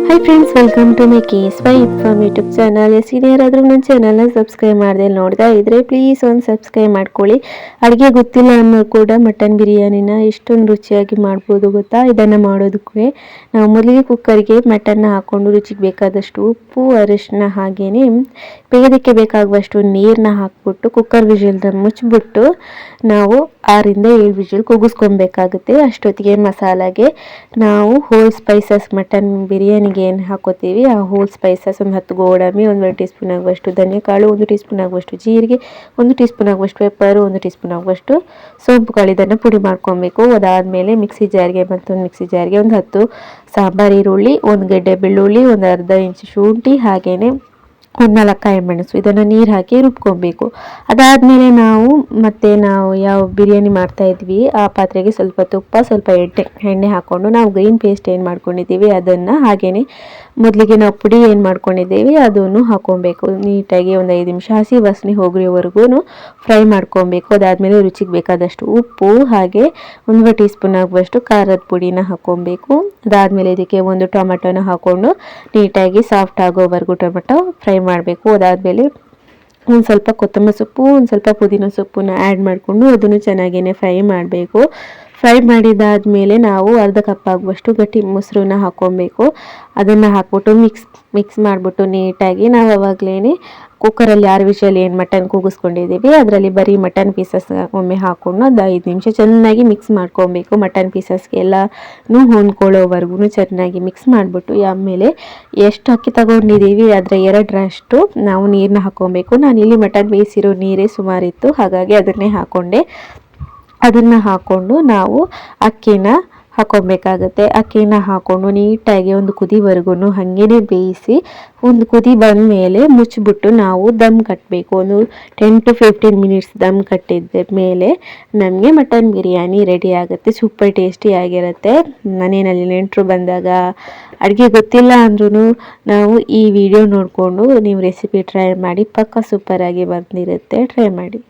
Hi friends, welcome to my KSY from YouTube channel. ಯಾರಾದರೂ ನನ್ನ ಚಾನಲ್ನ ಸಬ್ಸ್ಕ್ರೈಬ್ ಮಾಡದೆ ನೋಡ್ತಾ ಇದ್ರೆ ಪ್ಲೀಸ್ ಒಂದು ಸಬ್ಸ್ಕ್ರೈಬ್ ಮಾಡ್ಕೊಳ್ಳಿ. ಅಡುಗೆ ಗೊತ್ತಿಲ್ಲ ಅನ್ನೋ ಕೂಡ ಮಟನ್ ಬಿರಿಯಾನಿನ ಎಷ್ಟೊಂದು ರುಚಿಯಾಗಿ ಮಾಡ್ಬೋದು ಗೊತ್ತಾ. ಇದನ್ನು ಮಾಡೋದಕ್ಕೆ ನಾವು ಮೊದಲಿಗೆ ಕುಕ್ಕರ್ಗೆ ಮಟನ್ನ ಹಾಕ್ಕೊಂಡು ರುಚಿಗೆ ಬೇಕಾದಷ್ಟು ಉಪ್ಪು, ಅರಿಶಿನ ಹಾಗೆಯೇ ಬೇಯೋದಕ್ಕೆ ಬೇಕಾಗುವಷ್ಟು ನೀರನ್ನ ಹಾಕ್ಬಿಟ್ಟು ಕುಕ್ಕರ್ ವಿಷಲ್ನ ಮುಚ್ಚಿಬಿಟ್ಟು ನಾವು 6 ರಿಂದ 7 ವಿಷಲ್ ಕೂಗಿಸ್ಕೊಬೇಕಾಗುತ್ತೆ. ಅಷ್ಟೊತ್ತಿಗೆ ಮಸಾಲಾಗೆ ನಾವು ಹೋಲ್ ಸ್ಪೈಸಸ್ ಮಟನ್ ಬಿರಿಯಾನಿಗೆ ಏನು ಹಾಕೋತೀವಿ ಆ ಹೋಲ್ ಸ್ಪೈಸಸ್ ಒಂದು 10 ಗೋಡಂಬಿ, 1 ಟೀ ಸ್ಪೂನ್ ಆಗುವಷ್ಟು ಧನಿಯಾಕಾಳು, 1 ಟೀ ಸ್ಪೂನ್ ಆಗುವಷ್ಟು ಜೀರಿಗೆ, 1 ಟೀ ಸ್ಪೂನ್ ಆಗುವಷ್ಟು ಪೆಪ್ಪರು, 1 ಟೀ ಸ್ಪೂನ್ ಆಗುವಷ್ಟು ಸೋಂಪುಗಳು ಇದನ್ನು ಪುಡಿ ಮಾಡ್ಕೊಬೇಕು. ಅದಾದಮೇಲೆ ಮಿಕ್ಸಿ ಜಾರ್ಗೆ ಒಂದು 10 ಸಾಂಬಾರು ಈರುಳ್ಳಿ, 1 ಗೆಡ್ಡೆ ಬೆಳ್ಳುಳ್ಳಿ, ಒಂದು ಅರ್ಧ ಇಂಚು ಶುಂಠಿ ಹಾಗೆಯೇ ಒಂದು 4 ಕಾಯಿ ಮೆಣಸು ಇದನ್ನು ನೀರು ಹಾಕಿ ರುಬ್ಕೊಬೇಕು. ಅದಾದಮೇಲೆ ನಾವು ಯಾವ ಬಿರಿಯಾನಿ ಮಾಡ್ತಾ ಇದ್ವಿ ಆ ಪಾತ್ರೆಗೆ ಸ್ವಲ್ಪ ತುಪ್ಪ, ಸ್ವಲ್ಪ ಎಣ್ಣೆ ಹಾಕ್ಕೊಂಡು ನಾವು ಗ್ರೀನ್ ಪೇಸ್ಟ್ ಏನು ಮಾಡ್ಕೊಂಡಿದ್ದೀವಿ ಅದನ್ನು ಹಾಗೆಯೇ ಮೊದಲಿಗೆ ನಾವು ಪುಡಿ ಏನು ಮಾಡ್ಕೊಂಡಿದ್ದೀವಿ ಅದನ್ನು ಹಾಕ್ಕೊಬೇಕು. ನೀಟಾಗಿ ಒಂದು 5 ನಿಮಿಷ ಹಸಿ ವಾಸನೆ ಹೋಗೋವರೆಗೂ ಫ್ರೈ ಮಾಡ್ಕೊಬೇಕು. ಅದಾದಮೇಲೆ ರುಚಿಗೆ ಬೇಕಾದಷ್ಟು ಉಪ್ಪು ಹಾಗೆ 1 ಟೀ ಸ್ಪೂನ್ ಆಗುವಷ್ಟು ಖಾರದ ಪುಡಿನ ಹಾಕ್ಕೊಬೇಕು. ಅದಾದಮೇಲೆ ಇದಕ್ಕೆ ಒಂದು ಟೊಮೆಟೊನ ಹಾಕ್ಕೊಂಡು ನೀಟಾಗಿ ಸಾಫ್ಟ್ ಆಗೋವರೆಗೂ ಟೊಮೆಟೊ ಫ್ರೈ ಮಾಡಬೇಕು. ಅದಾದಮೇಲೆ ಒಂದು ಸ್ವಲ್ಪ ಕೊತ್ತಂಬರಿ ಸೊಪ್ಪು, ಒಂದು ಸ್ವಲ್ಪ ಪುದೀನ ಸೊಪ್ಪನ್ನ ಆ್ಯಡ್ ಮಾಡಿಕೊಂಡು ಅದನ್ನು ಚೆನ್ನಾಗೇ ಫ್ರೈ ಮಾಡಬೇಕು. ಫ್ರೈ ಮಾಡಿದಾದಮೇಲೆ ನಾವು ಅರ್ಧ ಕಪ್ ಆಗುವಷ್ಟು ಗಟ್ಟಿ ಮೊಸರನ್ನ ಹಾಕ್ಕೊಬೇಕು. ಅದನ್ನು ಹಾಕ್ಬಿಟ್ಟು ಮಿಕ್ಸ್ ಮಾಡಿಬಿಟ್ಟು ನೀಟಾಗಿ ನಾವು ಆವಾಗಲೇ ಕುಕ್ಕರಲ್ಲಿ 6 ವಿಷಲ್ ಏನು ಮಟನ್ ಕೂಗಿಸ್ಕೊಂಡಿದ್ದೀವಿ ಅದರಲ್ಲಿ ಬರೀ ಮಟನ್ ಪೀಸಸ್ ಒಮ್ಮೆ ಹಾಕ್ಕೊಂಡು ಒಂದು 5 ನಿಮಿಷ ಚೆನ್ನಾಗಿ ಮಿಕ್ಸ್ ಮಾಡ್ಕೊಬೇಕು. ಮಟನ್ ಪೀಸಸ್ಗೆ ಎಲ್ಲನೂ ಹೊಂದ್ಕೊಳ್ಳೋವರೆಗೂ ಚೆನ್ನಾಗಿ ಮಿಕ್ಸ್ ಮಾಡಿಬಿಟ್ಟು ಆಮೇಲೆ ಎಷ್ಟು ಅಕ್ಕಿ ತಗೊಂಡಿದ್ದೀವಿ ಅದರ 2ರಷ್ಟು ನಾವು ನೀರನ್ನ ಹಾಕ್ಕೊಬೇಕು. ನಾನಿಲ್ಲಿ ಮಟನ್ ಬೇಯಿಸಿರೋ ನೀರೇ ಸುಮಾರಿತ್ತು, ಹಾಗಾಗಿ ಅದನ್ನೇ ಹಾಕ್ಕೊಂಡೆ. ಅದನ್ನು ಹಾಕ್ಕೊಂಡು ನಾವು ಅಕ್ಕಿನ ಹಾಕ್ಕೊಬೇಕಾಗತ್ತೆ. ಅಕ್ಕಿನ ಹಾಕ್ಕೊಂಡು ನೀಟಾಗಿ ಒಂದು ಕುದಿವರೆಗೂ ಹಾಗೇ ಬೇಯಿಸಿ ಒಂದು ಕುದಿ ಬಂದ ಮೇಲೆ ಮುಚ್ಚಿಬಿಟ್ಟು ನಾವು ದಮ್ ಕಟ್ಟಬೇಕು. ಒಂದು 10 to 15 ಮಿನಿಟ್ಸ್ ದಮ್ ಕಟ್ಟಿದ ಮೇಲೆ ನಮಗೆ ಮಟನ್ ಬಿರಿಯಾನಿ ರೆಡಿ ಆಗುತ್ತೆ. ಸೂಪರ್ ಟೇಸ್ಟಿಯಾಗಿರುತ್ತೆ. ಮನೆಯಲ್ಲಿ ನೆಂಟರು ಬಂದಾಗ ಅಡುಗೆ ಗೊತ್ತಿಲ್ಲ ಅಂದ್ರೂ ನಾವು ಈ ವಿಡಿಯೋ ನೋಡಿಕೊಂಡು ನೀವು ರೆಸಿಪಿ ಟ್ರೈ ಮಾಡಿ, ಪಕ್ಕ ಸೂಪರಾಗಿ ಬಂದಿರುತ್ತೆ. ಟ್ರೈ ಮಾಡಿ.